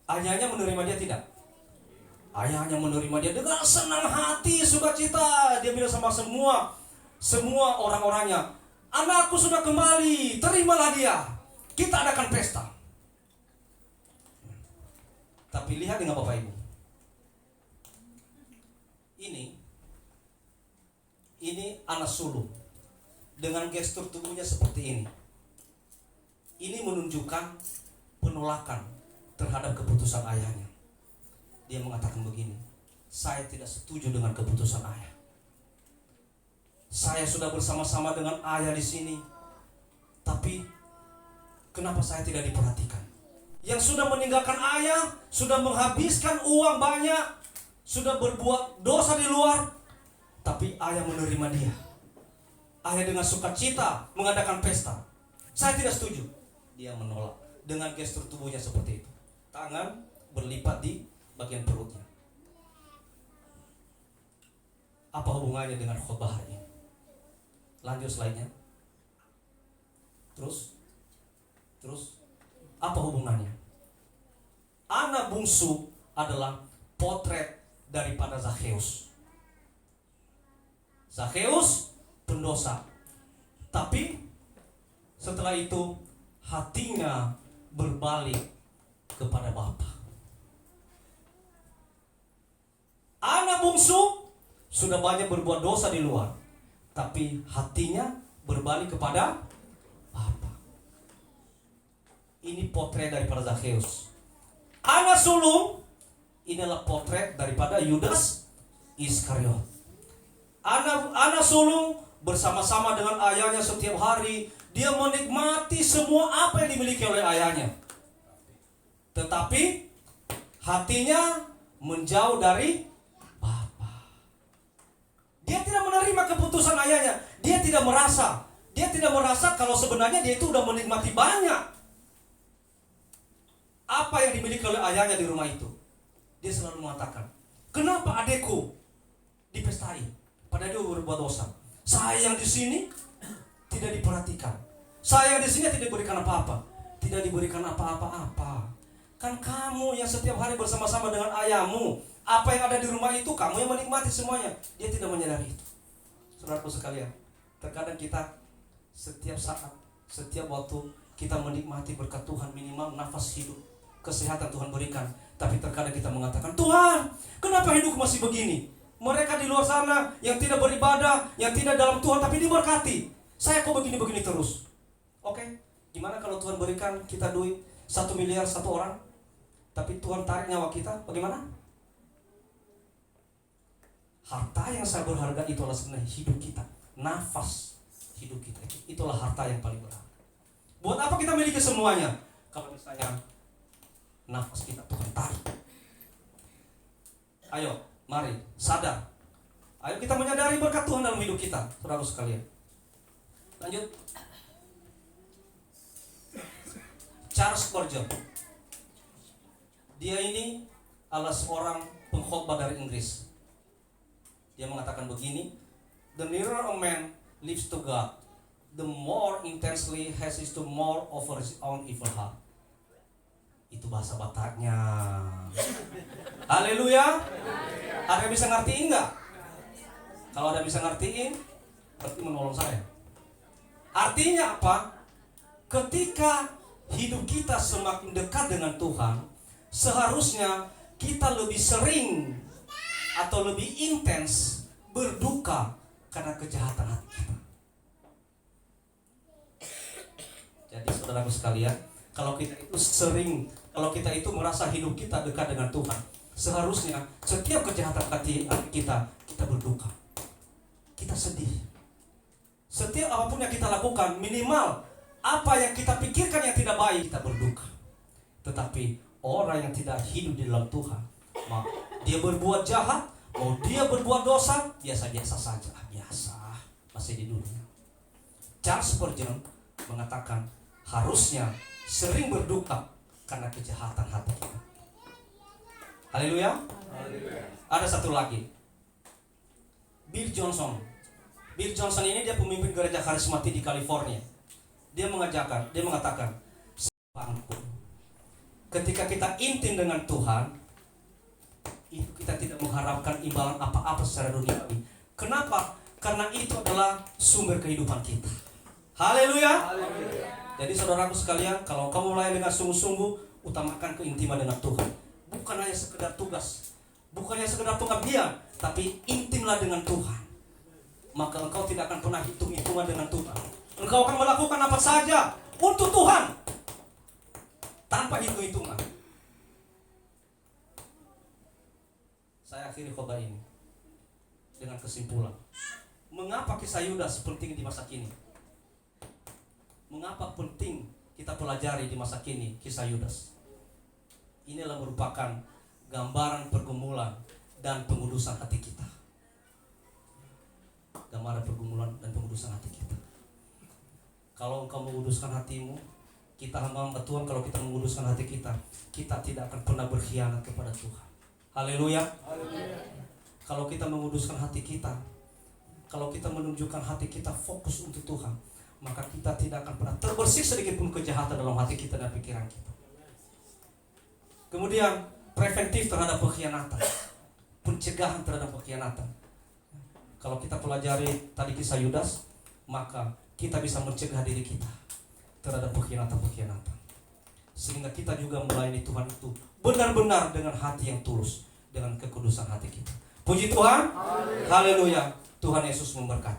Ayahnya menerima dia tidak? Ayahnya menerima dia dengan senang hati, sukacita. Dia bilang sama semua orang-orangnya, "Anakku sudah kembali, terimalah dia. Kita adakan pesta." Tapi lihat dengan Bapak Ibu. Ini anak sulung dengan gestur tubuhnya seperti ini. Ini menunjukkan penolakan terhadap keputusan ayahnya. Dia mengatakan begini, "Saya tidak setuju dengan keputusan ayah. Saya sudah bersama-sama dengan ayah di sini, tapi kenapa saya tidak diperhatikan? Yang sudah meninggalkan ayah, sudah menghabiskan uang banyak, sudah berbuat dosa di luar, tapi ayah menerima dia. Ayah dengan sukacita mengadakan pesta. Saya tidak setuju." Dia menolak dengan gestur tubuhnya seperti itu. Tangan berlipat di bagian perutnya. Apa hubungannya dengan khotbah hari ini? Lanjut slide-nya. Terus apa hubungannya? Anak bungsu adalah potret daripada Zakheus. Zakheus pendosa, tapi setelah itu hatinya berbalik kepada Bapa. Anak bungsu sudah banyak berbuat dosa di luar, tapi hatinya berbalik kepada Bapa. Ini potret daripada Zakheus. Anak sulung, inilah potret daripada Yudas Iskariot. Anak sulung bersama-sama dengan ayahnya setiap hari. Dia menikmati semua apa yang dimiliki oleh ayahnya, tetapi hatinya menjauh dari Bapa. Dia tidak menerima keputusan ayahnya. Dia tidak merasa kalau sebenarnya dia itu sudah menikmati banyak apa yang dimiliki oleh ayahnya di rumah itu. Dia selalu mengatakan, "Kenapa adekku dipestai? Padahal dia berbuat dosa. Saya yang di sini tidak diperhatikan. Saya yang di sini tidak diberikan apa-apa. Tidak diberikan apa-apa. Kan kamu yang setiap hari bersama-sama dengan ayahmu. Apa yang ada di rumah itu kamu yang menikmati semuanya." Dia tidak menyadari itu. Saudaraku sekalian, terkadang kita setiap saat, setiap waktu kita menikmati berkat Tuhan, minimal nafas hidup, kesehatan Tuhan berikan. Tapi terkadang kita mengatakan, "Tuhan, kenapa hidupku masih begini? Mereka di luar sana yang tidak beribadah, yang tidak dalam Tuhan, tapi diberkati. Saya kok begini-begini terus. Oke, gimana kalau Tuhan berikan kita duit 1 miliar satu orang, tapi Tuhan tarik nyawa kita, bagaimana? Harta yang saya berharga itu adalah sebenarnya hidup kita, nafas hidup kita. Itulah harta yang paling berharga. Buat apa kita miliki semuanya kalau misalnya nafas kita Tuhan tarik? Ayo, mari sadar. Ayo kita menyadari berkat Tuhan dalam hidup kita, saudara sekalian. Lanjut. Charles Spurgeon. Dia ini adalah seorang pengkhotbah dari Inggris. Dia mengatakan begini, the nearer a man lives to God, the more intensely has he to more over his own evil heart. Itu bahasa Bataknya. Haleluya. Ada yang bisa ngertiin nggak? Kalau ada yang bisa ngertiin, berarti menolong saya. Artinya apa? Ketika hidup kita semakin dekat dengan Tuhan, seharusnya kita lebih sering atau lebih intens berduka karena kejahatan hati kita. Jadi saudaraku sekalian, kalau kita itu merasa hidup kita dekat dengan Tuhan, seharusnya setiap kejahatan hati kita berduka. Kita sedih. Setiap apapun yang kita lakukan, minimal apa yang kita pikirkan yang tidak baik, kita berduka. Tetapi orang yang tidak hidup di dalam Tuhan, dia berbuat jahat, mau dia berbuat dosa, biasa-biasa saja, biasa, masih di dunia. Charles Spurgeon mengatakan harusnya sering berduka karena kejahatan hati kita. Haleluya. Ada satu lagi, Bill Johnson. Bill Johnson ini dia pemimpin gereja karismatik di California. Dia mengatakan, ketika kita intim dengan Tuhan, itu kita tidak mengharapkan imbalan apa-apa secara duniawi. Kenapa? Karena itu adalah sumber kehidupan kita. Haleluya. Jadi saudaraku sekalian, kalau kamu mulai dengan sungguh-sungguh, utamakan keintiman dengan Tuhan. Bukan hanya sekedar tugas, bukan hanya sekedar pengabdian, tapi intimlah dengan Tuhan. Maka engkau tidak akan pernah hitung-hitungan dengan Tuhan. Engkau akan melakukan apa saja untuk Tuhan tanpa hitung-hitungan. Saya akhiri khotbah ini dengan kesimpulan. Mengapa kisah Yudas penting di masa kini? Mengapa penting kita pelajari di masa kini kisah Yudas? Inilah merupakan gambaran pergumulan dan pengudusan hati kita. Gambaran pergumulan dan pengudusan hati kita. Kalau engkau menguduskan hatimu, kita hamba Tuhan, kalau kita menguduskan hati kita, kita tidak akan pernah berkhianat kepada Tuhan. Haleluya. Kalau kita menguduskan hati kita, kalau kita menunjukkan hati kita fokus untuk Tuhan, maka kita tidak akan pernah terbersih sedikit pun kejahatan dalam hati kita dan pikiran kita. Kemudian preventif terhadap pengkhianatan, pencegahan terhadap pengkhianatan. Kalau kita pelajari tadi kisah Yudas, maka kita bisa mencegah diri kita terhadap pengkhianatan. Sehingga kita juga melayani Tuhan itu benar-benar dengan hati yang tulus, dengan kekudusan hati kita. Puji Tuhan. Haleluya. Tuhan Yesus memberkati.